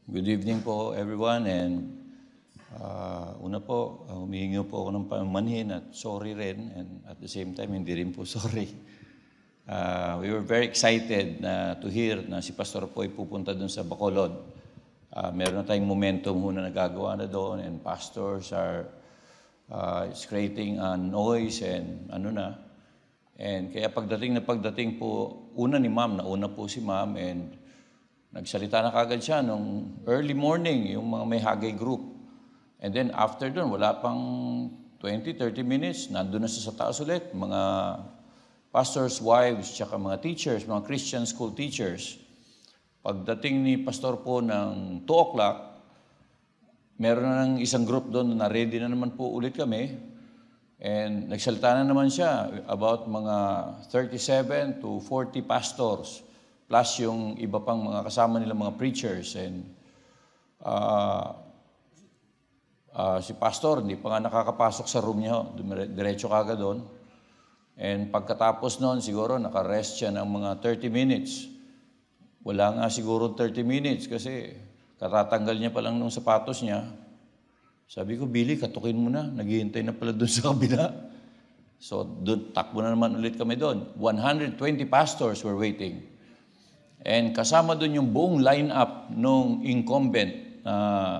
Good evening po everyone, and una po, humihingi po ako ng pamanhin at sorry rin, and at the same time hindi rin po sorry. We were very excited to hear na si Pastor po ay pupunta dun sa Bacolod. Meron na tayong momentum na nagagawa na doon, and pastors are it's creating a noise and And kaya pagdating po, nauna po si Ma'am, and nagsalita na kagad siya nung early morning, yung mga may Hagay group. And then after doon, wala pang 20-30 minutes, nandun na sa taas ulit, mga pastors' wives, tsaka mga teachers, mga Christian school teachers. Pagdating ni Pastor po ng 2 o'clock, meron na ng isang group doon na ready na naman po ulit kami. And nagsalita na naman siya about mga 37 to 40 pastors, plus yung iba pang mga kasama nila mga preachers. And si pastor, hindi pa nga nakakapasok sa room niya, diretso kagad doon. And pagkatapos noon, siguro nakarest siya ng mga 30 minutes. Wala nga siguro 30 minutes kasi katatanggal niya pa lang ng sapatos niya. Sabi ko, Billy, katukin mo na. Naghihintay na pala doon sa kabila. So, doon, takbo na naman ulit kami doon. 120 pastors were waiting. And kasama doon yung buong line-up nung incumbent,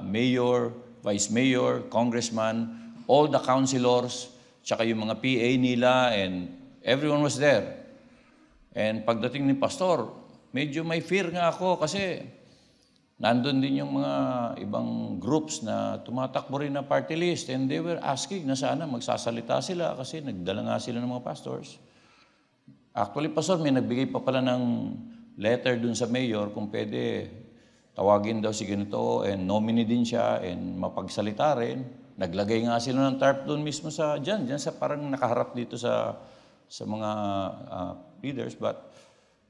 mayor, vice mayor, congressman, all the councilors, tsaka yung mga PA nila, and everyone was there. And pagdating ni Pastor, medyo may fear nga ako kasi nandun din yung mga ibang groups na tumatakbo rin na party list, and they were asking na sana magsasalita sila kasi nagdala nga sila ng mga pastors. Actually, Pastor, may nagbigay pa pala ng letter dun sa mayor kung pwede tawagin daw si ganito, and nominee din siya, and mapagsalita rin. Naglagay nga sila ng tarp dun mismo sa dyan sa parang nakaharap dito sa mga leaders. But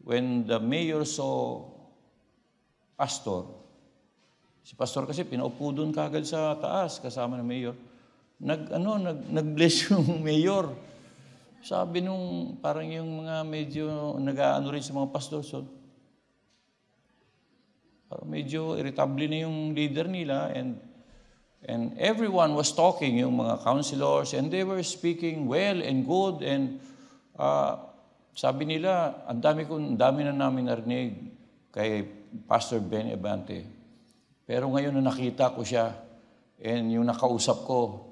when the mayor saw Pastor, si Pastor kasi pinaupo dun kagad sa taas kasama ng mayor, nag-bless yung mayor. Sabi nung parang yung mga medyo nag-aano rin sa mga pastor, so parang medyo irritable na yung leader nila, and everyone was talking, yung mga counselors, and they were speaking well and good, and sabi nila, ang dami na namin narinig kay Pastor Ben Abante. Pero ngayon na nakita ko siya, and yung nakausap ko,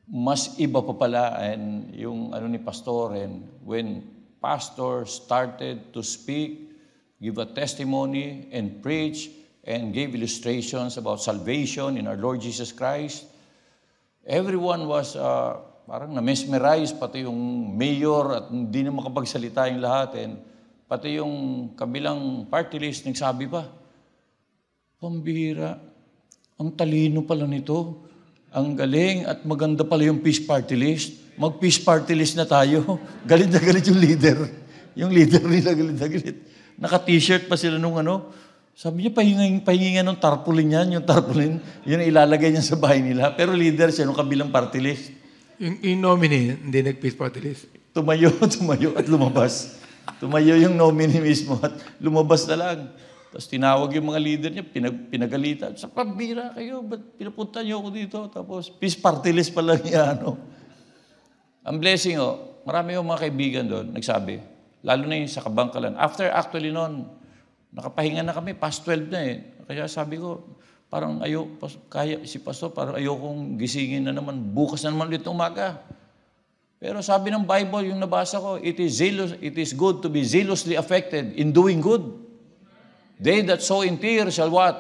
mas iba pa pala, and yung ni Pastor, and when Pastor started to speak, give a testimony, and preach, and gave illustrations about salvation in our Lord Jesus Christ, everyone was parang na-mesmerize, pati yung mayor, at hindi na makapagsalita yung lahat, and pati yung kabilang party list nagsabi pa, pambihira, ang talino pala nito, ang galing at maganda pala yung peace party list. Mag-peace party list na tayo. Galit na galit yung leader. Yung leader nila galit na galit. Naka-t-shirt pa sila nung Sabi niya, pahinga ng tarpaulin yan. Yung tarpaulin, yun ilalagay niya sa bahay nila. Pero leader siya nung kabilang party list. Yung nominee, hindi nag-peace party list. Tumayo at lumabas. Tumayo yung nominee mismo at lumabas na lang. Tapos tinawag yung mga leader niya, pinagalitan. Sa pambira kayo, ba't pinapunta niyo ako dito? Tapos peace party list pa lang yan. Ang blessing, marami yung mga kaibigan doon, nagsabi, lalo na yung sa Kabangkalan. After actually noon, nakapahinga na kami, past 12 na eh. Kaya sabi ko, parang si Pastor, parang ayokong gisingin na naman, bukas na naman ulit umaga. Pero sabi ng Bible, yung nabasa ko, it is good to be zealously affected in doing good. They that sow in tears shall what?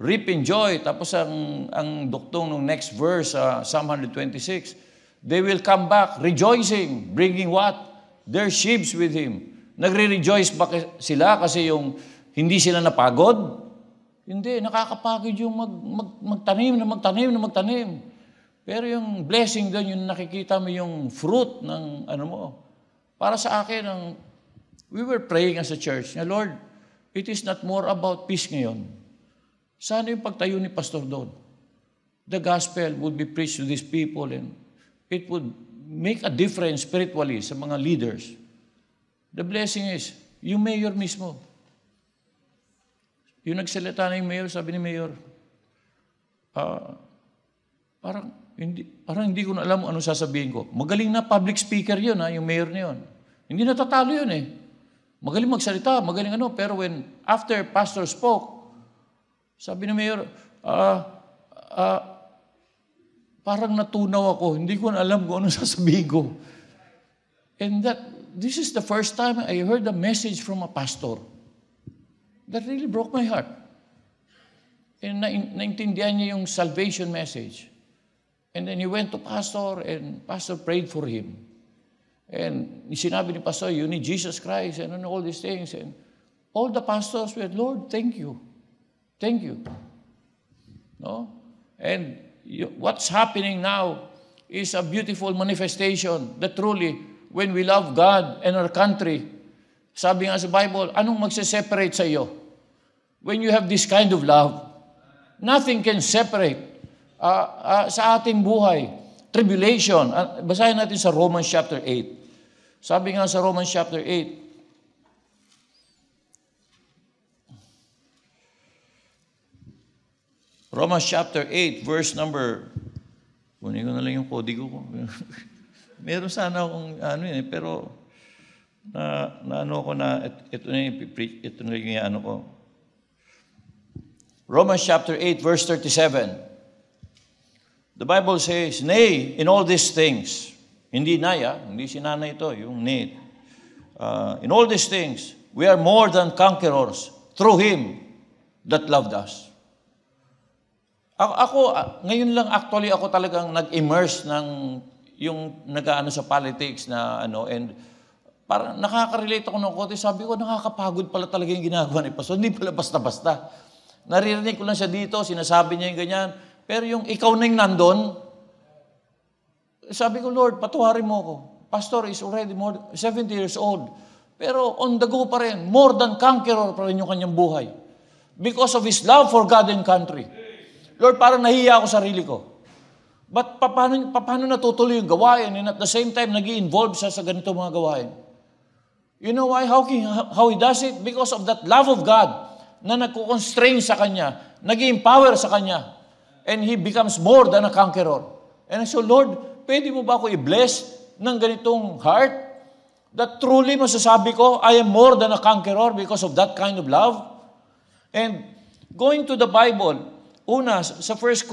Reap in joy. Tapos ang duktong ng next verse, Psalm 126, they will come back rejoicing, bringing what? Their sheaves with him. Nagre-rejoice ba sila kasi yung hindi sila napagod? Hindi, nakakapagod yung magtanim. Pero yung blessing doon, yung nakikita mo yung fruit ng mo. Para sa akin, we were praying as a church, na Lord, it is not more about peace ngayon. Sana yung pagtayo ni Pastor doon. The gospel would be preached to these people, and it would make a difference spiritually sa mga leaders. The blessing is, yung mayor mismo, Yung nagsalita na yung mayor, sabi ni mayor, parang hindi ko na alam ano sasabihin ko. Magaling na public speaker yun, yung mayor na yun. Hindi natatalo yun eh. Magaling magsalita, magaling pero after pastor spoke, sabi ni mayor, parang natunaw ako. Hindi ko na alam kung ano sasabihin ko. And this is the first time I heard a message from a pastor that really broke my heart. And naintindihan niya yung salvation message. And then he went to pastor and pastor prayed for him. And sinabi ni pastor, you need Jesus Christ and all these things. And all the pastors went, Lord, thank you. Thank you. No? And what's happening now is a beautiful manifestation that truly, when we love God and our country, sabi nga sa Bible, anong magse-separate sa iyo? When you have this kind of love, nothing can separate sa ating buhay. Tribulation. Basahin natin sa Romans chapter 8. Sabi nga sa Romans chapter 8, Romans chapter 8, verse number, kunin ko na lang yung kodigo ko. Meron sana akong pero ito na yung ko. Romans chapter 8, verse 37. The Bible says, nay, in all these things, hindi sinana ito, yung nay. In all these things, we are more than conquerors through Him that loved us. Ako, ngayon lang actually ako talagang nag-immerse ng yung nag-aano sa politics na and parang nakaka-relate ako ng konti. Sabi ko, nakakapagod pala talaga yung ginagawa ni Pastor. Hindi pala basta-basta. Naririnig ko lang siya dito, sinasabi niya yung ganyan. Pero yung ikaw na yung nandun, sabi ko, Lord, patuwarin mo ako. Pastor is already 70 years old. Pero on the go pa rin, more than conqueror pa rin yung kanyang buhay. Because of his love for God and country. Lord, parang nahiya ako sa sarili ko. But paano natutuloy yung gawain and at the same time nag-i-involve siya sa ganito mga gawain? You know why? How he does it? Because of that love of God na nagko-constrain sa kanya, nag-i-empower sa kanya, and he becomes more than a conqueror. And so, Lord, pwede mo ba ako i-bless ng ganitong heart that truly masasabi ko, I am more than a conqueror because of that kind of love? And going to the Bible, una, sa 1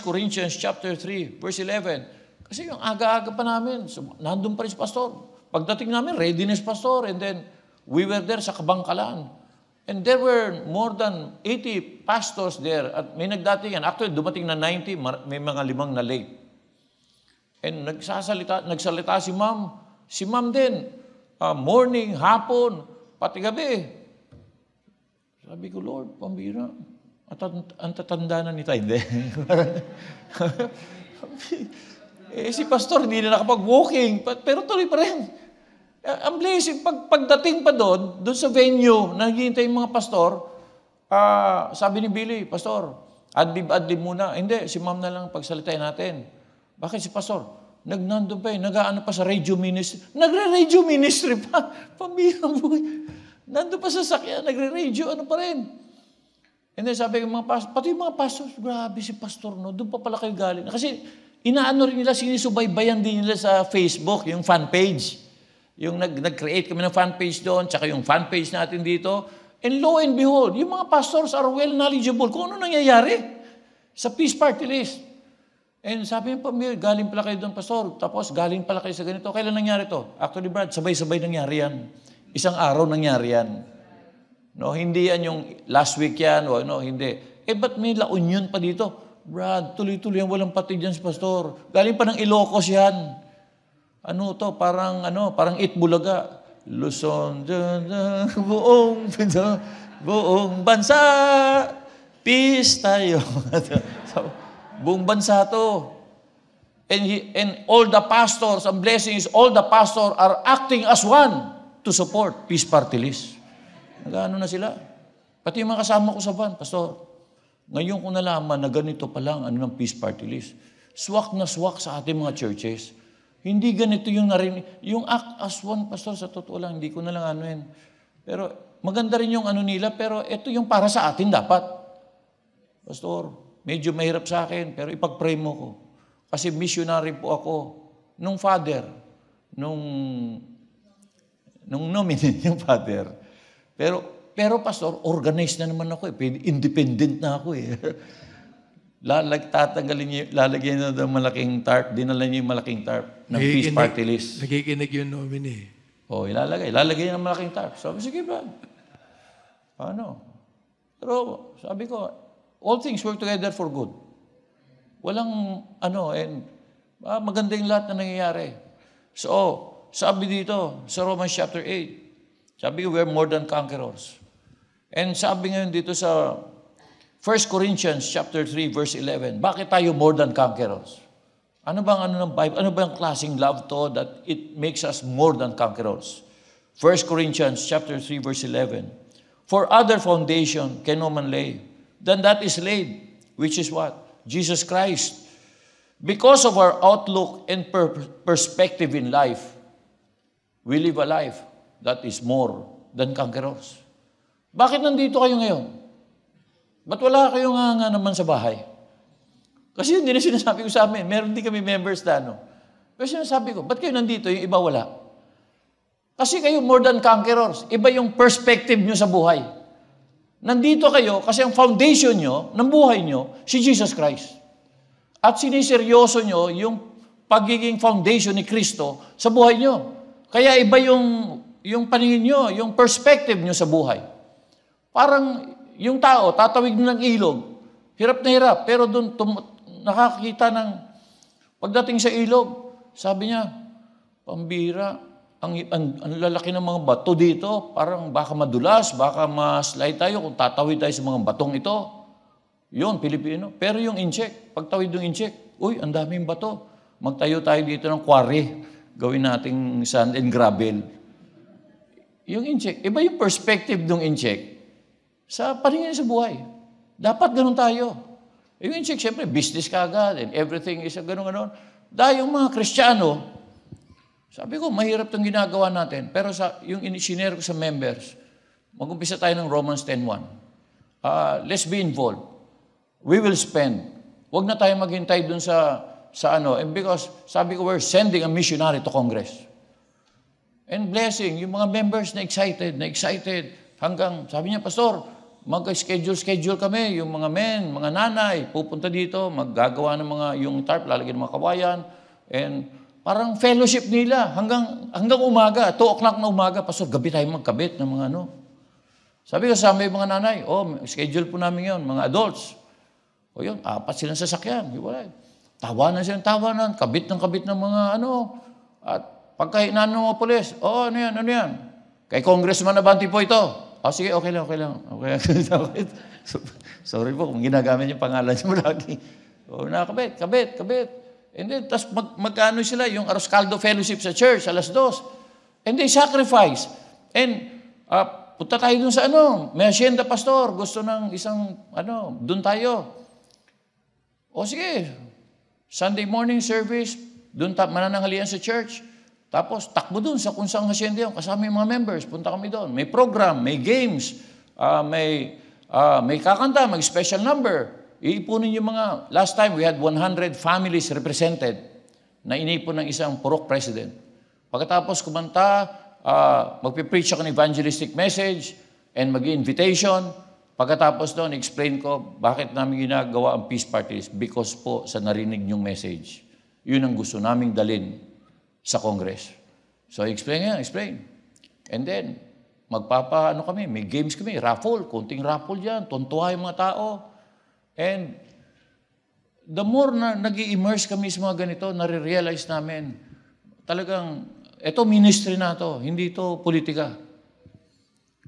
Corinthians chapter 3, verse 11. Kasi yung aga-aga pa namin, nandun pa rin si pastor. Pagdating namin, readiness pastor. And then, we were there sa Kabangkalan. And there were more than 80 pastors there. At may nagdatingan. Actually, dumating na 90, may mga 5 na late. And nagsalita si ma'am. Si ma'am din, morning, hapon, pati gabi. Sabi ko, Lord, pambira. At ang tatanda na ni tayo. Hindi. Si pastor, hindi na nakapag-walking. Pero tuloy pa rin. Ang blessing, pagdating pa doon sa venue, naghihintay yung mga pastor, sabi ni Billy, Pastor, adlib muna. Hindi, si ma'am na lang pagsalitain natin. Bakit si pastor? Nandun pa nag-aano pa sa radio ministry. Nagre-radio ministry pa. Pambira mo. Nandun pa sa sakya, nagre-radio, ano pa rin. And then sabi ko, pati yung mga pastors, grabe si pastor, no? Doon pa pala kayo galing. Kasi inaano rin nila, sinisubaybayan din nila sa Facebook, yung fan page. Yung nag-create kami ng fan page doon, tsaka yung fan page natin dito. And lo and behold, yung mga pastors are well knowledgeable kung ano nangyayari sa Peace Party List. And sabi niya, galing pala kayo doon, pastor. Tapos galing pala kayo sa ganito. Kailan nangyari to? Actually, Brad, sabay-sabay nangyari yan. Isang araw nangyari yan. No, hindi yan yung last week yan, o no, hindi. Ba't may La Union pa dito? Brad, tuloy-tuloy yan, walang patid yan si pastor. Galing pa ng Ilocos yan. Ano to, parang Itbulaga. Luzon, buong bansa, peace tayo. Buong bansa to. And all the pastors, ang blessings, all the pastors are acting as one to support Peace Party List. Nag-ano na sila. Pati yung mga kasama ko sa van, Pastor, ngayon ko nalaman na ganito pa lang ng Peace Party List. Swak na swak sa ating mga churches. Hindi ganito yung narinig. Yung act as one, Pastor, sa totoo lang, hindi ko na lang Pero maganda rin yung ano nila, pero ito yung para sa atin dapat. Pastor, medyo mahirap sa akin, pero ipag-pray mo ko. Kasi missionary po ako. Nung father, nung nominee yung father. Pero pastor, organized na naman ako eh. Independent na ako eh. Lalagyan na ng malaking tarp. Dinala niya yung malaking tarp ng peace party list. Nakikinig yung nominee. O, ilalagay ng malaking tarp. Sabi, sige ba? Paano? Pero sabi ko, all things work together for good. Walang maganda yung lahat na nangyayari. So, sabi dito, sa Romans chapter 8, sabi ko, we're more than conquerors. And sabi ngayon dito sa 1 Corinthians chapter 3 verse 11, bakit tayo more than conquerors? Ano bang ng Bible? Ano bang klaseng love to that it makes us more than conquerors? 1 Corinthians chapter 3 verse 11. For other foundation can no man lay than that is laid, which is what? Jesus Christ. Because of our outlook and perspective in life, we live a life that is more than conquerors. Bakit nandito kayo ngayon? Ba't wala kayo nga naman sa bahay? Kasi yun din ang sinasabi ko sa amin. Meron din kami members na ano. Pero sinasabi ko, ba't kayo nandito? Yung iba wala. Kasi kayo more than conquerors. Iba yung perspective nyo sa buhay. Nandito kayo kasi ang foundation nyo, ng buhay nyo, si Jesus Christ. At siniseryoso nyo yung pagiging foundation ni Kristo sa buhay nyo. Kaya iba yung paningin nyo, yung perspective nyo sa buhay. Parang yung tao, tatawid ng ilog, hirap na hirap, pero doon nakakita ng, pagdating sa ilog, sabi niya, pambira, ang lalaki ng mga bato dito, parang baka madulas, baka ma-slide tayo kung tatawid tayo sa mga batong ito. Yun, Pilipino. Pero yung incheck, pagtawid ng incheck, uy, ang daming bato. Magtayo tayo dito ng quarry, gawin nating sand and gravel. Yung incheck, iba yung perspective ng incheck sa paningin sa buhay. Dapat ganun tayo. Yung incheck, siyempre, business ka agad and everything is ganun-ganun. Dahil yung mga Kristiyano, sabi ko, mahirap itong ginagawa natin. Pero yung sinare ko sa members, mag-umpisa tayo ng Romans 10:1. Let's be involved. We will spend. Huwag na tayo maghintay dun sa ano. And because, sabi ko, we're sending a missionary to Congress. And blessing, yung mga members na excited. Hanggang, sabi niya, Pastor, mag-schedule kami, yung mga men, mga nanay, pupunta dito, maggagawa ng yung tarp, lalagyan ng mga kawayan, and parang fellowship nila, hanggang umaga, 2 o'clock na umaga, Pastor, gabi tayo magkabit ng mga ano. Sabi ko sa yung mga nanay, schedule po namin yun, mga adults. O yun, 4 silang sasakyan, wala. Tawanan, kabit ng mga ano, at pagka inano mga polis, ano yan? Kay Congressman Abante po ito. Sige, okay lang. Okay. Sorry po kung ginagamit yung pangalan niyo lagi. Kabit. And then, tas magkano sila, yung Arroz Caldo Fellowship sa church, alas 2. And they sacrifice. And, punta tayo dun sa may asyenda, Pastor, gusto ng isang, dun tayo. Sige, Sunday morning service, dun manananghalian sa church. Tapos, takbo dun sa kung saan hacienda yun. Kasama yung mga members, punta kami doon. May program, may games, may kakanta, may special number. Iipunin yung mga, last time we had 100 families represented na inipon ng isang purok president. Pagkatapos kumanta, magpipreach ako ng evangelistic message and mag-invitation. Pagkatapos doon, explain ko bakit namin ginagawa ang peace parties because po sa narinig niyong message. Yun ang gusto naming dalin sa Congress. So, explain. And then, kami, may games kami, raffle, konting raffle dyan, tuntua yung mga tao. And, the more na nag-i-immerse kami sa mga ganito, nare-realize namin, talagang, ito ministry na to, hindi to politika.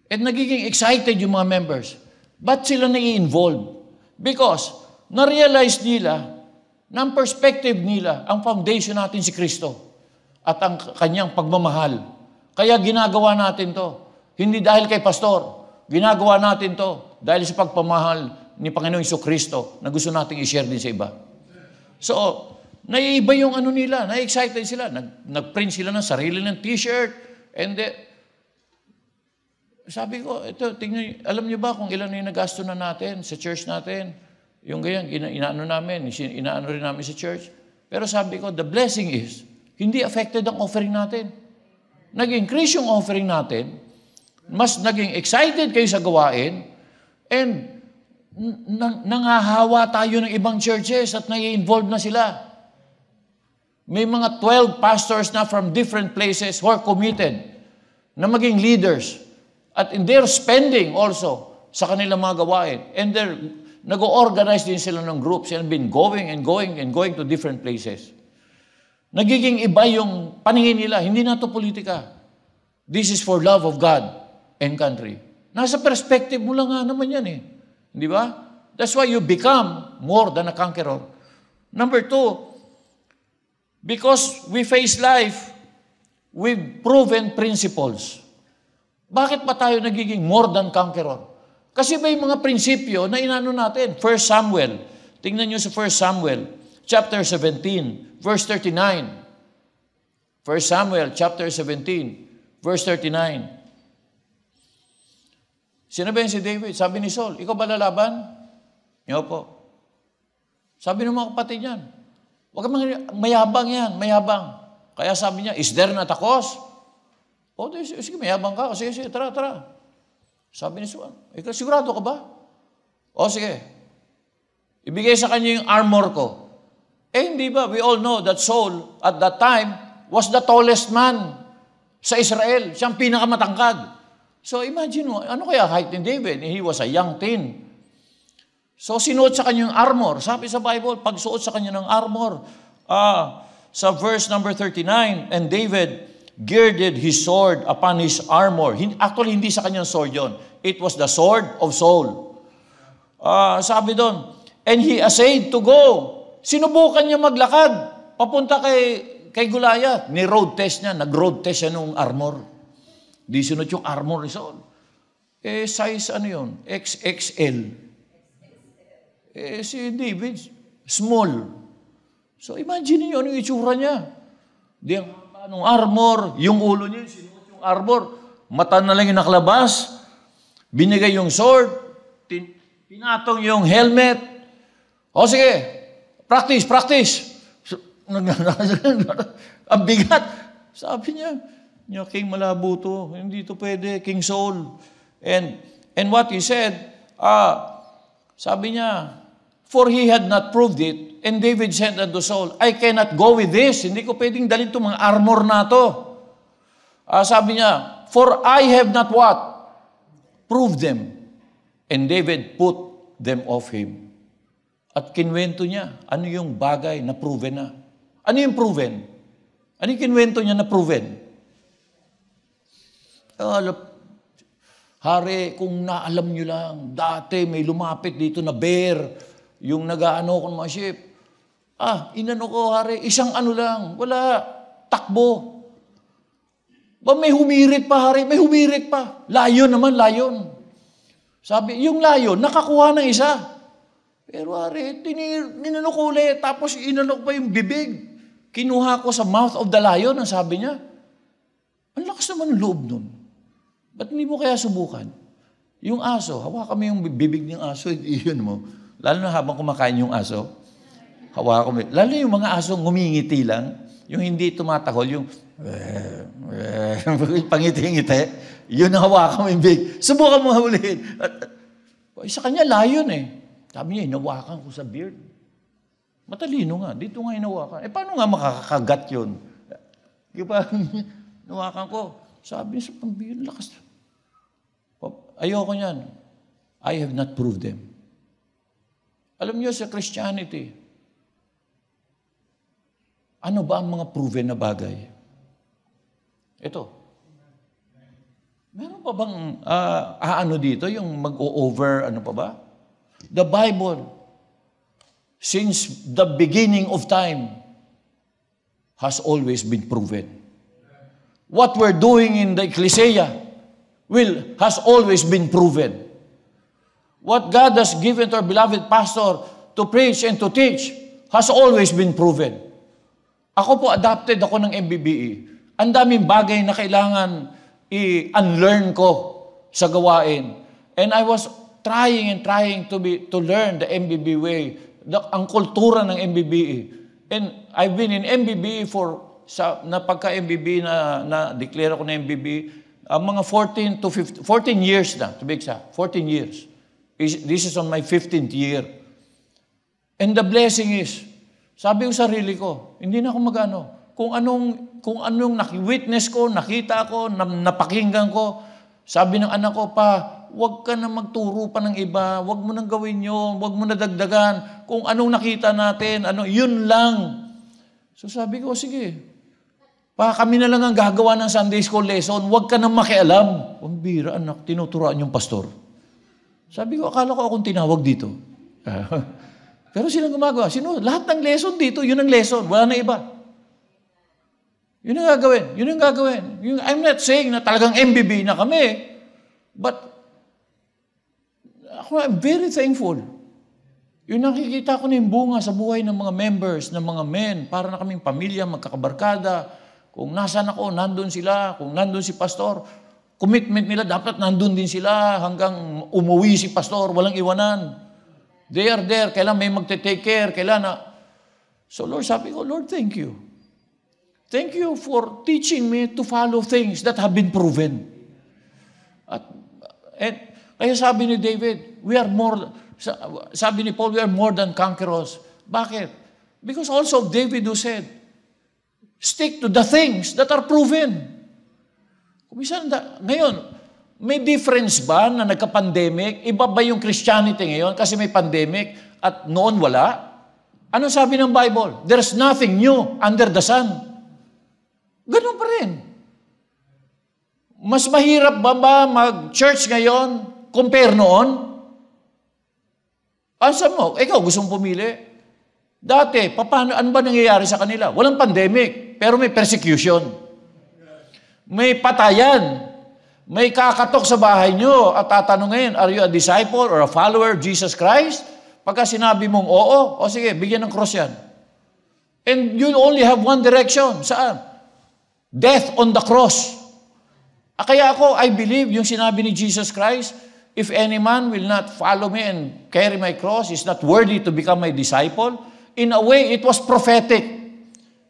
At nagiging excited yung mga members. Ba't sila nai-involve? Because, na-realize nila, ng perspective nila, ang foundation natin si Kristo at ang kanyang pagmamahal. Kaya ginagawa natin to. Hindi dahil kay pastor. Ginagawa natin to dahil sa pagpamahal ni Panginoong Jesucristo na gusto nating i-share din sa iba. So, naiiba yung nila, na-excited sila. Nag-print sila ng sarili ng t-shirt. And Sabi ko, ito, tingnan, alam niyo ba kung ilan na yung nagasto na natin sa church natin? Yung ganyan, inaano namin, inaano rin namin sa church. Pero sabi ko, the blessing is, hindi affected ang offering natin. Nag-increase yung offering natin, mas naging excited kayo sa gawain, and nangahawa tayo ng ibang churches at nai-involve na sila. May mga 12 pastors na from different places who are committed na maging leaders. At they're spending also sa kanilang mga gawain. And they're nag-organize din sila ng groups and been going and going and going to different places. Nagiging iba yung paningin nila. Hindi na to politika. This is for love of God and country. Nasa perspective mo lang nga naman yan eh. Di ba? That's why you become more than a conqueror. Number 2, because we face life with proven principles. Bakit pa tayo nagiging more than conqueror? Kasi may mga prinsipyo na inano natin. 1 Samuel. Tingnan nyo sa 1 Samuel, chapter 17, verse 39. 1 Samuel, chapter 17, verse 39. Sinabihan si David, sabi ni Saul, ikaw ba lalaban? Yo po. Sabi ng mga kapatid niyan, huwag mayabang yan, mayabang. Kaya sabi niya, is there not a cause? O, sige, mayabang ka. Sige, tara. Sabi ni Saul, ikaw sigurado ka ba? O, sige. Ibigay sa kanya yung armor ko. Hindi ba? We all know that Saul, at that time, was the tallest man sa Israel. Siyang pinakamatangkad. So, imagine mo, ano kaya height ni David? He was a young teen. So, sinuot sa kanya yung armor. Sabi sa Bible, pagsuot sa kanya ng armor, sa verse number 39, and David girded his sword upon his armor. Actually, hindi sa kanyang sword yon. It was the sword of Saul. Sabi doon, and he essayed to go. Sinubukan niya maglakad. Papunta kay Goliath. Ni-road test niya. Nag-road test siya nung armor. Di sunod yung armor ni Saul. Size ano yun? XXL. Si David, small. So imagine niyo ano yung itsura niya. Di ang anong armor, yung ulo niya, sinuot yung armor, mata na lang yung nakalabas, binigay yung sword, pinatong yung helmet. O sige, practice. So, ang bigat. Sabi niya, King malabo to, hindi to pwede, King Saul. And what he said, sabi niya, for he had not proved it, and David said unto Saul, I cannot go with this. Hindi ko pwedeng dalhin itong mga armor na to. Sabi niya, for I have not what? Proved them. And David put them off him. At kinwento niya, ano yung bagay na proven na? Ano yung proven? Ano yung kinwento niya na proven? Hari, kung naalam nyo lang, dati may lumapit dito na bear, yung nag-aano ko ng mga sheep. Inano ko, hari, isang ano lang, wala, takbo. May humirit pa, hari, may humirit pa. Lion naman, lion. Sabi, yung lion, nakakuha ng isa. Pero hari, ninano ko ulit, tapos inano ko pa yung bibig. Kinuha ko sa mouth of the lion, ang sabi niya. Ang lakas naman ng loob nun. Ba't hindi mo kaya subukan? Yung aso, hawakan mo yung bibig ng aso, iyon mo. Lalo na habang kumakain yung aso, hawakan mo. Lalo yung mga aso ngumingiti lang, yung hindi tumatahol, yung pangiti-ngiti, yun ang hawakan mo yung bibig. Subukan mo hulihin. Sa kanya, lion eh. Sabi niya, inawakan ko sa beard. Matalino nga, dito nga inawakan. Paano nga makakagat yun? Diba? Inawakan ko. Sabi niya sa pambihir, lakas. Ayoko niyan. I have not proved them. Alam niyo sa Christianity, ano ba ang mga proven na bagay? Ito. Meron pa bang ano dito, yung mag-o-over, ano pa ba? The Bible, since the beginning of time, has always been proven. What we're doing in the ecclesia has always been proven. What God has given to our beloved pastor to preach and to teach has always been proven. Ako po, adopted ako ng MBBE. Ang daming bagay na kailangan i-unlearn ko sa gawain. And I was trying to learn the MBB way, ang kultura ng MBBE. And I've been in MBBE na pagka-MBB na declare ako na MBB, mga 14 years na, to be exact, 14 years. This is on my 15th year. And the blessing is, sabi ko sa sarili ko, hindi na ako magano. Kung anong witness ko, nakita ko, napakinggan ko, sabi ng anak ko pa, huwag ka na magturo pa ng iba, huwag mo nang gawin yun, huwag mo na dagdagan. Kung anong nakita natin, yun lang. So sabi ko, sige, kami na lang ang gagawa ng Sunday School lesson, huwag ka nang makialam. Ang bira, anak, tinuturoan yung pastor. Sabi ko, akala ko akong tinawag dito. Pero sino gumagawa? Lahat ng lesson dito, yun ang lesson, wala na iba. Yun ang gagawin. I'm not saying na talagang MBB na kami, but I'm very thankful. Yung nakikita ko na yung bunga sa buhay ng mga members, ng mga men, para na kaming pamilya, magkakabarkada. Kung nasaan ako, nandun sila. Kung nandun si pastor, commitment nila, dapat nandun din sila hanggang umuwi si pastor, walang iwanan. They are there, kailan may magte-take care, kailan na. So Lord, sabi ko, Lord, thank you. Thank you for teaching me to follow things that have been proven. Kaya sabi ni David, sabi ni Paul, we are more than conquerors. Bakit? Because also David who said, stick to the things that are proven. Ngayon, may difference ba na nagka-pandemic? Iba ba yung Christianity ngayon kasi may pandemic at noon wala? Ano sabi ng Bible? There's nothing new under the sun. Ganun pa rin. Mas mahirap ba mag-church ngayon compare noon? Asa mo? Ikaw, gusto mong pumili? Dati, ano ba nangyayari sa kanila? Walang pandemic, pero may persecution. May patayan. May kakatok sa bahay nyo at tatanungin, are you a disciple or a follower of Jesus Christ? Pagka sinabi mong oo, o sige, bigyan ng cross yan. And you only have one direction. Saan? Death on the cross. Kaya ako, I believe yung sinabi ni Jesus Christ, if any man will not follow me and carry my cross, is not worthy to become my disciple. In a way, it was prophetic.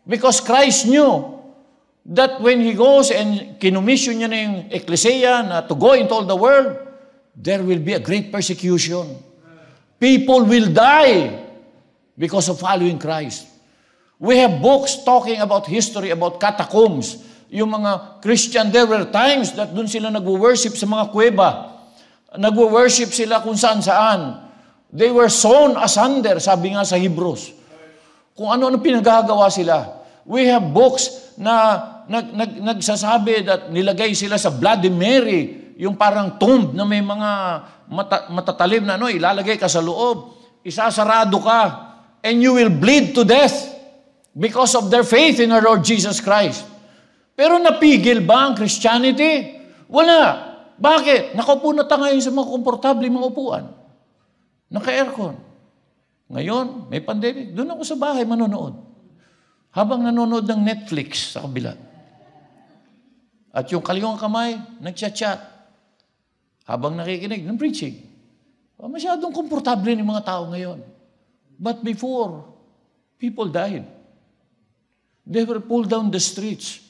Because Christ knew that when He goes and kinumission niya na yung ecclesia na to go into all the world, there will be a great persecution. People will die because of following Christ. We have books talking about history, about catacombs. Yung mga Christian, there were times that dun sila nag-worship sa mga kuweba. Nag-worship sila kung saan-saan. They were sewn asunder, sabi nga sa Hebrews. Kung ano-ano pinagagawa sila. We have books na nagsasabi that nilagay sila sa Bloody Mary, yung parang tomb na may mga matatalim na ilalagay ka sa loob, isasarado ka, and you will bleed to death because of their faith in our Lord Jesus Christ. Pero napigil ba ang Christianity? Wala. Bakit? Nakaupo na tayo ngayon sa mga komportable mga upuan. Naka-aircon. Ngayon, may pandemic. Doon ako sa bahay manonood. Habang nanonood ng Netflix sa kabila. At yung kaliwang kamay, nagchat-chat. Habang nakikinig ng preaching. Masyadong komportable yung mga tao ngayon. But before, people died. They were pulled down the streets.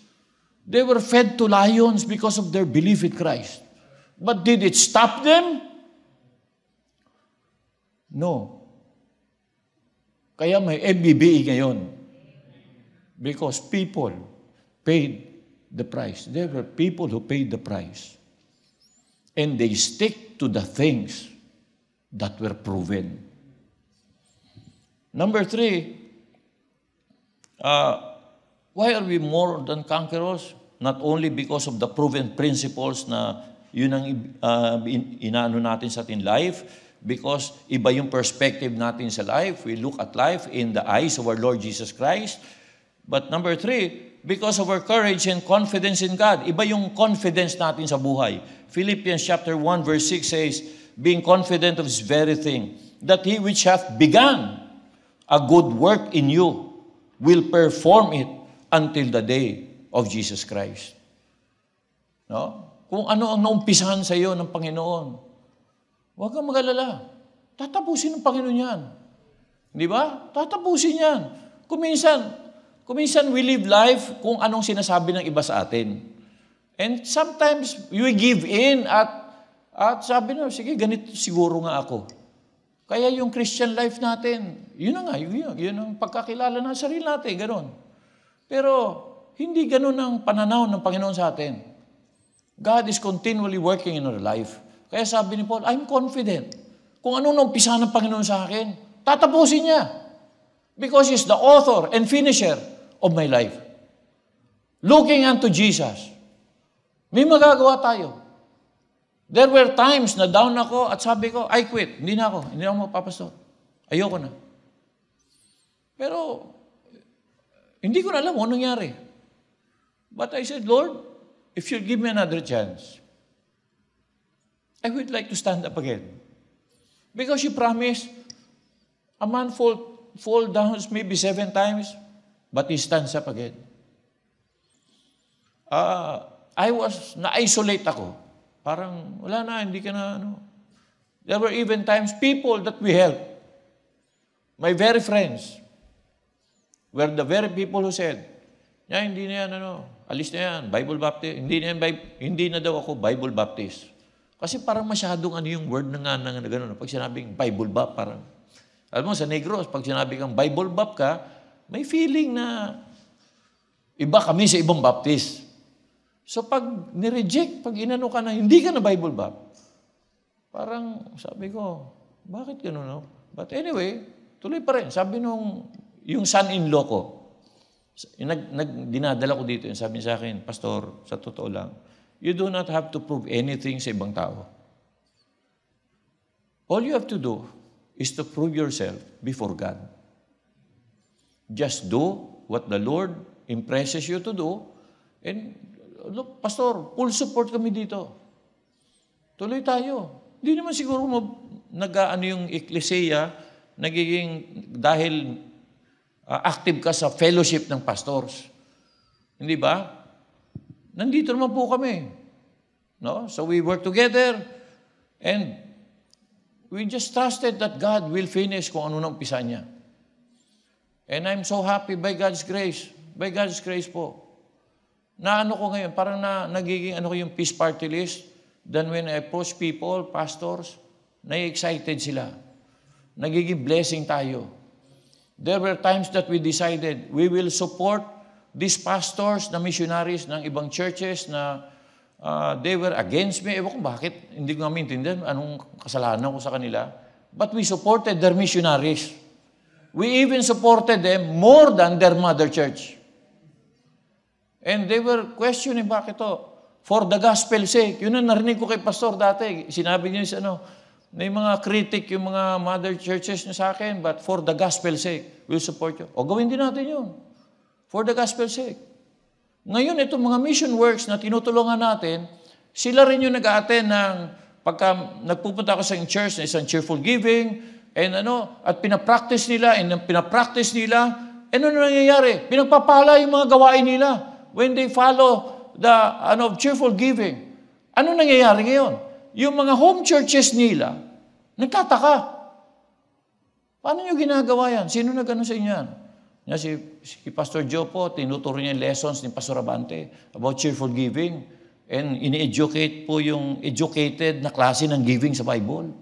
They were fed to lions because of their belief in Christ. But did it stop them? No. Kaya may MBBE ngayon. Because people paid the price. There were people who paid the price. And they stick to the things that were proven. Number 3, why are we more than conquerors? Not only because of the proven principles na yun ang inaano natin sa ating life, because iba yung perspective natin sa life. We look at life in the eyes of our Lord Jesus Christ. But number 3, because of our courage and confidence in God. Iba yung confidence natin sa buhay. Philippians chapter 1 verse 6 says, being confident of this very thing, that He which hath begun a good work in you will perform it until the day of Jesus Christ. No? kung ano ang naumpisahan sa iyo ng Panginoon. Huwag kang mag-alala. Tatapusin ng Panginoon yan. Di ba? Tatapusin yan. Kuminsan we live life kung anong sinasabi ng iba sa atin. And sometimes we give in at sabi na, sige, ganito siguro nga ako. Kaya yung Christian life natin, yun na nga, yun ang pagkakilala ng sarili natin, gano'n. Pero hindi gano'n ang pananaw ng Panginoon sa atin. God is continually working in our life. Kaya sabi ni Paul, I'm confident. Kung anong naumpisa ng Panginoon sa akin, tatapusin niya. Because He's the author and finisher of my life. Looking unto Jesus. May magagawa tayo. There were times na down ako at sabi ko, I quit. Hindi na ako magpapastor. Ayoko na. Pero, hindi ko na alam kung anong nangyari. But I said, Lord, if you'll give me another chance, I would like to stand up again. Because you promised, a man fall down maybe 7 times, but he stands up again. Na-isolate ako. Parang, wala na, hindi ka na, There were even times, people that we helped, my very friends, were the very people who said, hindi na yan, alis na yan, Bible Baptist, hindi na daw ako Bible Baptist. Kasi parang masyadong yung word na gano'n, pag sinabing Bible Bap, parang, alam mo, sa Negros, pag sinabi kang Bible Bap ka, may feeling na iba kami sa ibang Baptist. So pag nireject, pag inano ka na, hindi ka na Bible Bap, parang sabi ko, bakit gano'n, no? But anyway, tuloy pa rin. Sabi yung son-in-law ko, dinadala ko dito, sabi niya sa akin, Pastor, sa totoo lang, you do not have to prove anything sa ibang tao. All you have to do is to prove yourself before God. Just do what the Lord impresses you to do, and look, Pastor, full support kami dito. Tuloy tayo. Hindi naman siguro yung eklesiya, nagiging dahil active ka sa fellowship ng pastors. Hindi ba? Nandito naman po kami. No? So we work together and we just trusted that God will finish kung ano nang umpisa niya. And I'm so happy by God's grace. By God's grace po. Ko ngayon, parang nagiging ko yung peace party list, then when I approach people, pastors, na-excited sila. Nagiging blessing tayo. There were times that we decided we will support these pastors na missionaries ng ibang churches na they were against me. Ewan ko bakit, hindi ko namin intindihan anong kasalanan ko sa kanila. But we supported their missionaries. We even supported them more than their mother church. And they were questioning, bakit to? For the gospel's sake. Yun ang narinig ko kay pastor dati. Sinabi niya may mga critic yung mga mother churches niya sa akin, but for the gospel's sake, we'll support you. O gawin din natin yun. For the gospel's sake. Ngayon, itong mga mission works na tinutulungan natin, sila rin yung nag-a-attend ng, pagka nagpupunta ako sa church na isang cheerful giving, and at pinapractice nila, and pinapractice nila, ano nangyayari? Pinagpapala yung mga gawain nila. When they follow the cheerful giving, ano nangyayari ngayon? Yung mga home churches nila, nagtataka. Paano nyo ginagawa yan? Sino nag-ano sa inyo yan? Si Pastor Joe po, tinuturo niya yung lessons ni Pastor Abante about cheerful giving, and ini-educate po yung educated na klase ng giving sa Bible.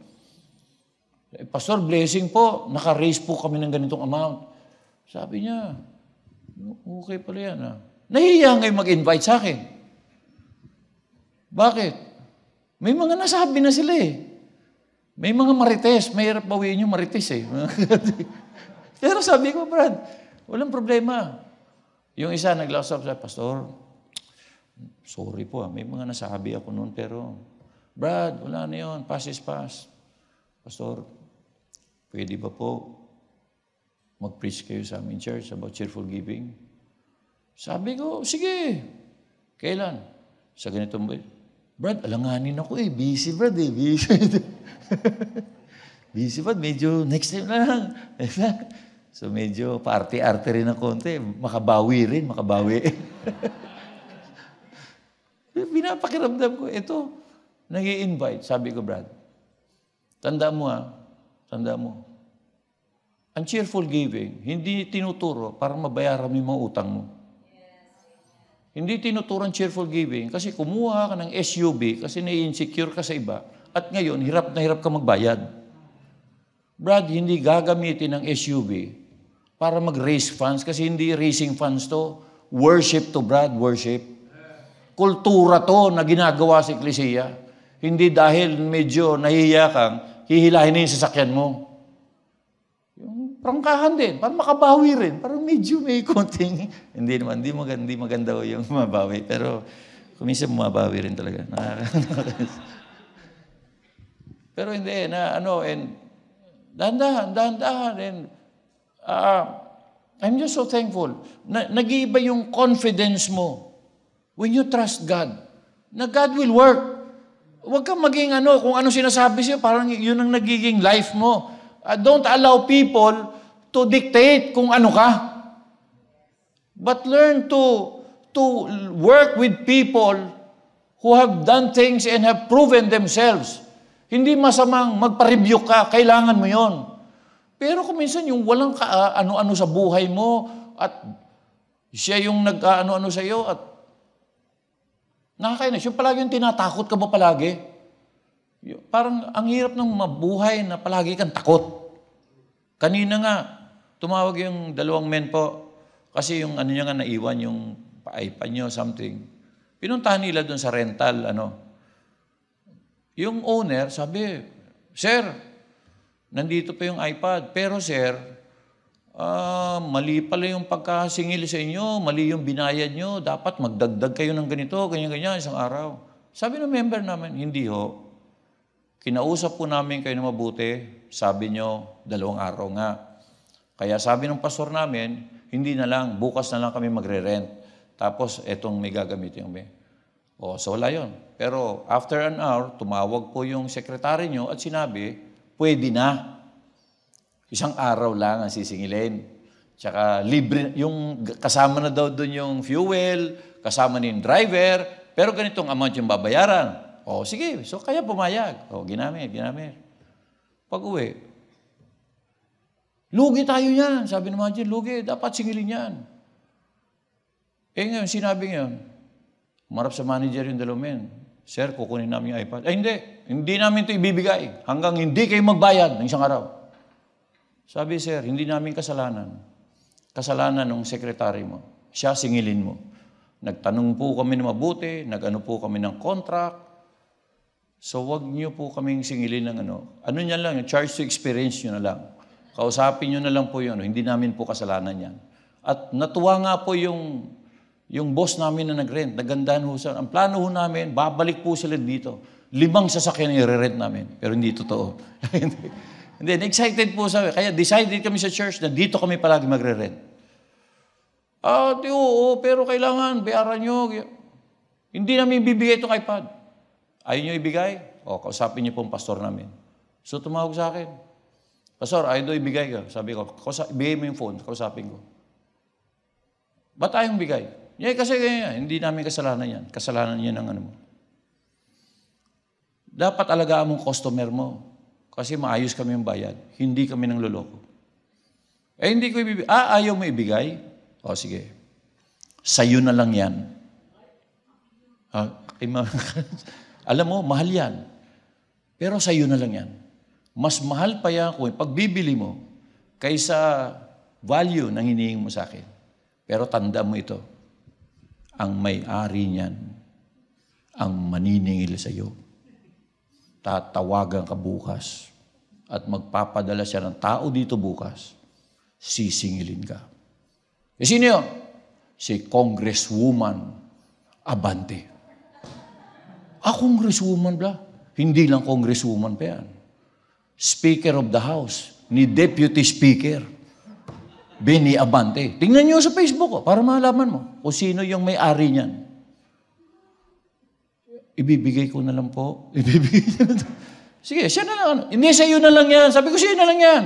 Pastor, blessing po, naka-raise po kami ng ganitong amount. Sabi niya, okay pala yan. Nahihiya ngayon mag-invite sa akin. Bakit? May mga nasabi na sila eh. May mga marites. Mahirap bawiin yung marites eh. Pero sabi ko, Brad, walang problema. Yung isa naglausap sa Pastor, sorry po, may mga nasabi ako noon, pero Brad, wala na yun. Pass is pass. Pastor, pwede ba po mag-preach kayo sa aming church about cheerful giving? Sabi ko, sige. Kailan? Sa ganitong, Brad, alanganin ako eh. Busy, Brad eh. Busy. Busy, Brad. Medyo next time na lang. So medyo party-arte rin ng konti. Makabawi. Pinapakiramdam ko, ito, nag-i-invite. Sabi ko, Brad, tanda mo, ang cheerful giving, hindi tinuturo para mabayaran mo yung mga utang mo. Hindi tinuturo ang cheerful giving kasi kumuha ka ng SUV kasi nai-insecure ka sa iba at ngayon, hirap na hirap ka magbayad. Brad, hindi gagamitin ng SUV para mag-raise funds kasi hindi raising funds to. Worship to, Brad, worship. Kultura to na ginagawa sa Eklesiya. Hindi dahil medyo nahihiya kang, hihilahin na yung sasakyan mo. Yung prangkahan din, para makabawi rin. Para medyo may konting, hindi maganda yung mabawi. Pero kuminsan mabawi rin talaga. Pero hindi, dahan-dahan, and I'm just so thankful. Nag-iiba yung confidence mo when you trust God. Na God will work. Huwag kang maging kung ano sinasabi siya, parang yun ang nagiging life mo. Don't allow people to dictate kung ano ka. But learn to work with people who have done things and have proven themselves. Hindi masamang magpa-rebuke ka, kailangan mo yon. Pero kung minsan yung walang ano-ano sa buhay mo at siya yung nag-ano-ano sa iyo at nakakainis. Yung palagi yung tinatakot ka ba palagi? Parang ang hirap ng mabuhay na palagi kang takot. Kanina nga, tumawag yung dalawang men po kasi yung ano niya nga naiwan, yung iPad niyo, something. Pinuntahan nila doon sa rental, Yung owner, sabi, Sir, nandito pa yung iPad. Pero sir, mali pala yung pagkasingil sa inyo, mali yung binayad nyo, dapat magdagdag kayo ng ganito, ganyan-ganyan, isang araw. Sabi ng member namin, hindi ho. Kinausap po namin kayo na mabuti, sabi nyo, 2 araw nga. Kaya sabi ng pastor namin, hindi na lang, bukas na lang kami magre-rent. Tapos, etong may gagamitin kami. So wala yun. Pero after an hour, tumawag po yung sekretary nyo at sinabi, pwede na. 1 araw lang ang sisingilin. Tsaka libre, yung kasama na daw doon yung fuel, kasama na yung driver, pero ganitong amount yung babayaran. Sige. So kaya pumayag. Ginamit. Pag uwi, lugi tayo yan. Sabi naman dyan, lugi. Dapat singilin yan. Ngayon, sinabi ngayon, umarap sa manager yung dalamen. Sir, kukunin namin yung iPad. Hindi. Hindi namin ito ibibigay hanggang hindi kayo magbayad ng 1 araw. Sabi, sir, hindi namin kasalanan. Kasalanan ng sekretary mo. Siya, singilin mo. Nagtanong po kami na mabuti, nag-ano po kami ng contract. So, wag niyo po kaming singilin ng ano niya lang, charge to experience niyo na lang. Kausapin niyo na lang po yun. Hindi namin po kasalanan yan. At natuwa nga po yung boss namin na nag-rent, nagandahan ho sa, ang plano ho namin, babalik po sila dito. 5 sasakyan na i-rent namin. Pero hindi totoo. And then, excited po sa, kaya decided kami sa church na dito kami palagi magre-rent. Oo, pero kailangan, bayaran nyo. Hindi namin ibibigay itong iPad. Ayaw nyo ibigay? Kausapin nyo pong pastor namin. So, tumawag sa akin. Pastor, ayaw daw ibigay ka. Sabi ko, ibigay mo yung phone, kausapin ko. Ba't ayaw bigay? Kasi hindi namin kasalanan yan. Kasalanan yan ng mo. Dapat alagaan mong customer mo. Kasi maayos kami yung bayad. Hindi kami nang loloko. Hindi ko ibibigay. Ayaw mo ibigay? Sige. Sa'yo na lang yan. Alam mo, mahal yan. Pero sa'yo na lang yan. Mas mahal pa yan kung pagbibili mo kaysa value ng hinihingi mo sa akin. Pero tanda mo ito. Ang may-ari niyan, ang maniningil sa iyo. Tatawagan ka bukas at magpapadala siya ng tao dito bukas. Sisingilin ka. Sino yun? Si Congresswoman Abante. Congresswoman ba? Hindi lang Congresswoman pa yan. Speaker of the House, ni Deputy Speaker, Benny Abante. Tingnan niyo sa Facebook para malaman mo kung sino yung may-ari niyan. Ibibigay ko na lang po. Sige, siya na lang. Hindi, sa iyo na lang yan. Sabi ko, siya na lang yan.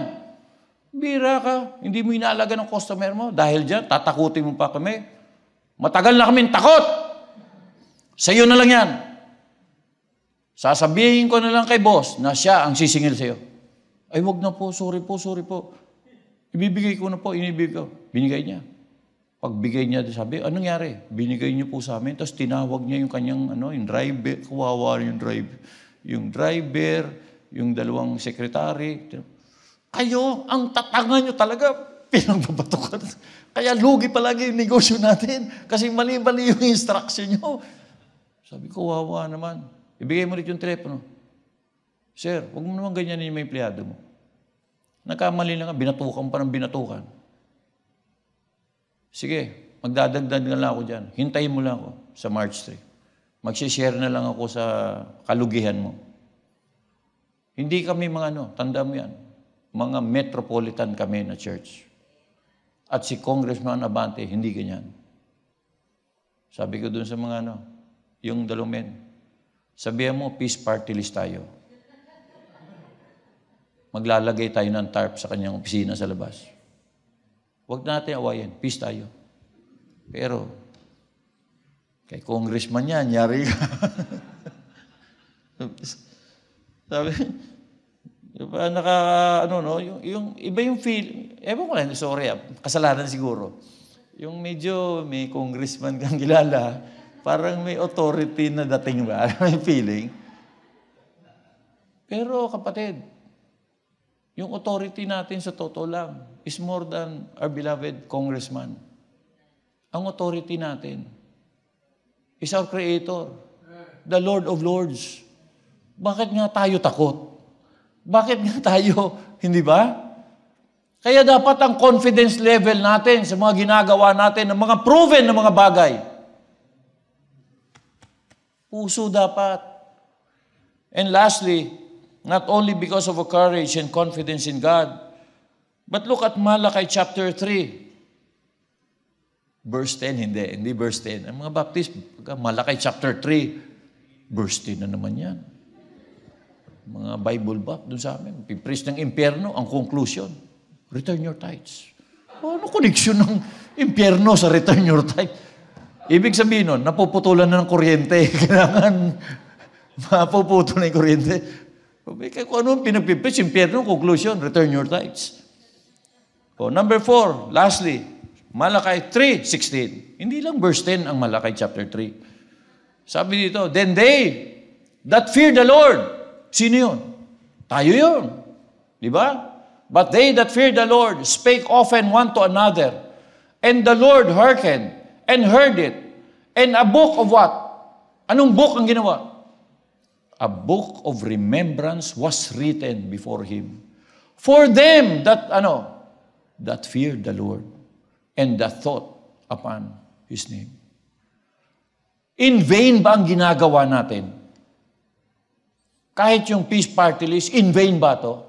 Bira ka. Hindi mo inaalaga ng customer mo. Dahil dyan, tatakutin mo pa kami. Matagal na kaming takot. Sa'yo na lang yan. Sasabihin ko na lang kay boss na siya ang sisingil sa'yo. Ay, wag na po, sorry po. Ibibigay ko na po, inibigay ko. Binigay niya. Pagbigay niya, sabi, anong nangyari? Binigay niyo po sa amin, tapos tinawag niya yung kanyang, yung driver, kawawa yung driver, yung dalawang sekretary. Kayo, ang tatangan niyo talaga, pinagbabatukan. Kaya lugi palagi yung negosyo natin, kasi mali-mali yung instruction niyo. Sabi ko, kawawa naman. Ibigay mo rin yung telepono. Sir, huwag mo naman ganyanin yung empleyado mo. Nagkamali lang nga, binatukan pa ng binatukan. Sige, magdadagdag na lang ako dyan. Hintayin mo lang ako sa March 3. Mag-share na lang ako sa kalugihan mo. Hindi kami mga tanda mo yan, mga metropolitan kami na church. At si Congressman Abante, hindi ganyan. Sabi ko dun sa mga yung dalawang men, sabihan mo, peace party list tayo. Maglalagay tayo ng tarp sa kanyang opisina sa labas. Huwag natin awayin. Peace tayo. Pero, kay congressman yan, yari ka. Sabi, diba, yung iba yung feel, ewan ko lang, sorry, kasalanan siguro. Yung medyo may congressman kang kilala, parang may authority na dating ba? May feeling. Pero kapatid, yung authority natin sa totoo lang is more than our beloved congressman. Ang authority natin is our Creator, the Lord of Lords. Bakit nga tayo takot? Bakit nga tayo, hindi ba? Kaya dapat ang confidence level natin sa mga ginagawa natin, ng mga proven na mga bagay. Puso dapat. And lastly, not only because of our courage and confidence in God, but look at Malachi chapter 3. Verse 10, hindi verse 10. Ang mga Baptist, Malachi chapter 3, verse 10 na naman yan. Mga Bible buff doon sa amin, pipreach ng impyerno, ang conclusion, return your tithes. Ano connection ng impyerno sa return your tithes? Ibig sabihin nun, napuputulan na ng kuryente. Kailangan mapuputol na yung kuryente. Kung ano pinagpipreach, impyerno, conclusion, return your tithes. Number 4, lastly, Malachi 3:16. Hindi lang verse 10 ang Malachi chapter 3. Sabi dito, then they that fear the Lord. Sino yun? Tayo yun. Di ba? But they that fear the Lord spake often one to another. And the Lord hearkened and heard it. And a book of what? Anong book ang ginawa? A book of remembrance was written before him. For them that, that feared the Lord and that thought upon His name. In vain ba ang ginagawa natin? Kahit yung peace party list, in vain ba to?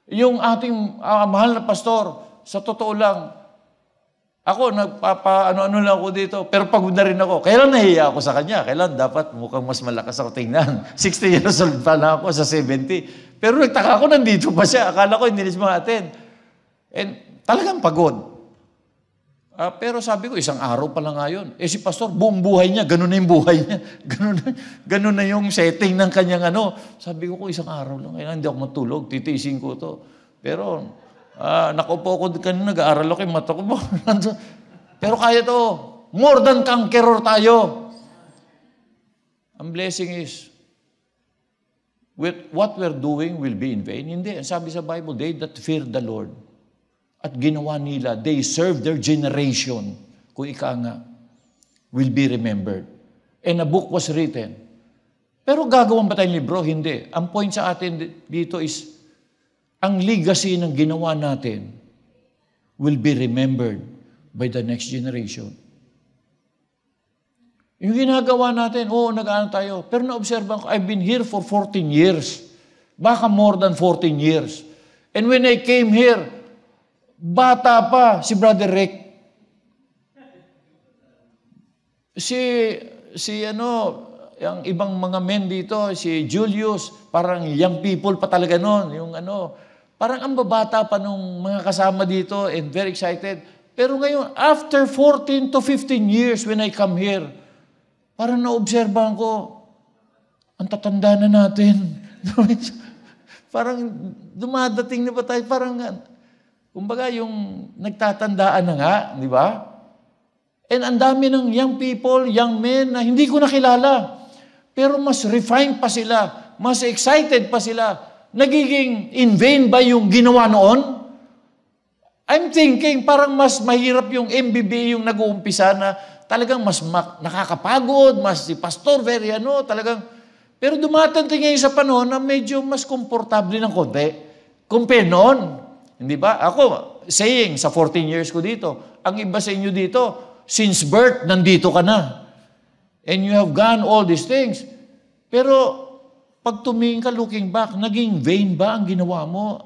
Yung ating mahal na pastor, sa totoo lang, ako, nagpapa-ano lang ako dito, pero pagod na rin ako. Kailan nahiya ako sa kanya? Kailan dapat mukhang mas malakas ako tingnan? 60 years old pa na ako sa 70. Pero nagtaka ako, nandito pa siya. Akala ko hindi niya ma-attend. And talagang pagod. Pero sabi ko, isang araw pa lang ngayon. Si pastor, buong buhay niya, ganun na yung buhay niya. Ganun na yung setting ng kanyang Sabi ko, isang araw lang. Hindi ako matulog, titiisin ko to. Pero, nakaupo ko kanina, nag-aaral ako yung mata ko. Pero kaya to. More than conqueror tayo. Ang blessing is, with what we're doing will be in vain. Hindi. Sabi sa Bible, they that fear the Lord. At ginawa nila, they serve their generation. Kung ika nga, will be remembered. And a book was written. Pero gagawin ba tayong libro? Hindi. Ang point sa atin dito is, ang legacy ng ginawa natin will be remembered by the next generation. Yung ginagawa natin, nag-ano tayo. Pero na-observe ko, I've been here for 14 years. Baka more than 14 years. And when I came here, bata pa si Brother Rick. Yung ibang mga men dito, si Julius, parang young people pa talaga noon. Parang ang babata pa nung mga kasama dito and very excited. Pero ngayon, after 14 to 15 years when I come here, Parang naobserbahan ko, ang tatanda na natin. Parang dumadating na ba tayo? Parang, kumbaga yung nagtatandaan na nga, di ba? And ang dami ng young people, young men na hindi ko nakilala. Pero mas refined pa sila, mas excited pa sila. Nagiging in vain ba yung ginawa noon? I'm thinking parang mas mahirap yung MBBA yung nag-uumpisa na talagang mas nakakapagod, mas si pastor, very talagang. Pero dumatanting ngayon sa panahon na medyo mas komportable ng konti. Compare noon. Hindi ba? Ako, saying, sa 14 years ko dito, ang iba sa inyo dito, since birth, nandito ka na. And you have gone all these things. Pero, pag tumingin ka looking back, naging vain ba ang ginawa mo?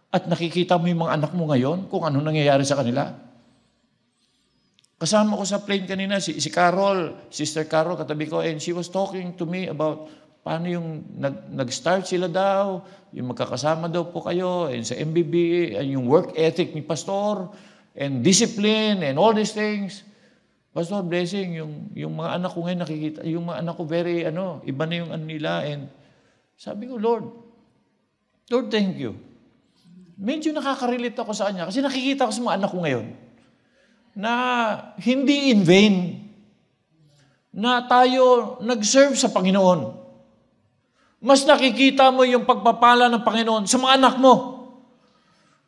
At nakikita mo yung mga anak mo ngayon, kung ano nangyayari sa kanila? Kasama ko sa plane kanina, si Carol, Sister Carol, katabi ko, and she was talking to me about paano yung nag-start sila daw, yung magkakasama daw po kayo, and sa MBB, and yung work ethic ni Pastor, and discipline, and all these things. Pastor, blessing, yung mga anak ko ngayon nakikita, yung mga anak ko very, iba na yung nila, and sabi ko, Lord, thank you. Medyo nakaka-relate ako sa kanya, kasi nakikita ko sa mga anak ko ngayon, na hindi in vain, na tayo nag-serve sa Panginoon. Mas nakikita mo yung pagpapala ng Panginoon sa mga anak mo,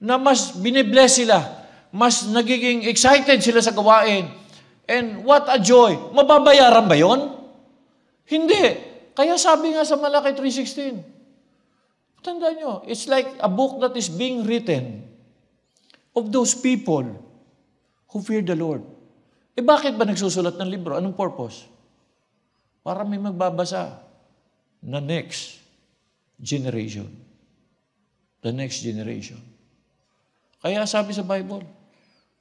na mas binibless sila, mas nagiging excited sila sa gawain. And what a joy! Mababayaran ba yon? Hindi. Kaya sabi nga sa Malaki 3:16, tandaan nyo, it's like a book that is being written of those people who fear the Lord. Bakit ba nagsusulat ng libro? Anong purpose? Para may magbabasa na next generation. The next generation. Kaya sabi sa Bible,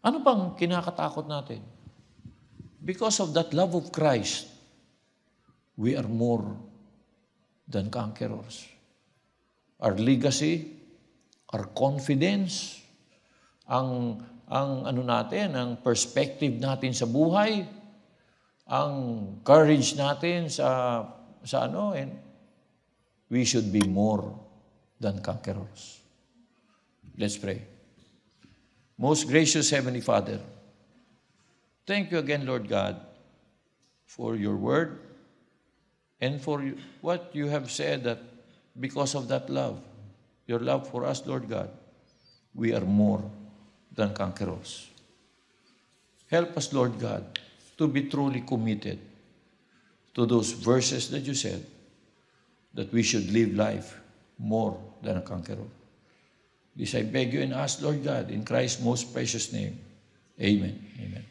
ano bang kinakatakot natin? Because of that love of Christ, we are more than conquerors. Our legacy, our confidence, ang ang perspective natin sa buhay, ang courage natin and we should be more than conquerors. Let's pray. Most gracious Heavenly Father, thank you again, Lord God, for your word and for what you have said that because of that love, your love for us, Lord God, we are more than conquerors. Help us, Lord God, to be truly committed to those verses that you said, that we should live life more than a conqueror. This I beg you and ask, Lord God, in Christ's most precious name. Amen. Amen.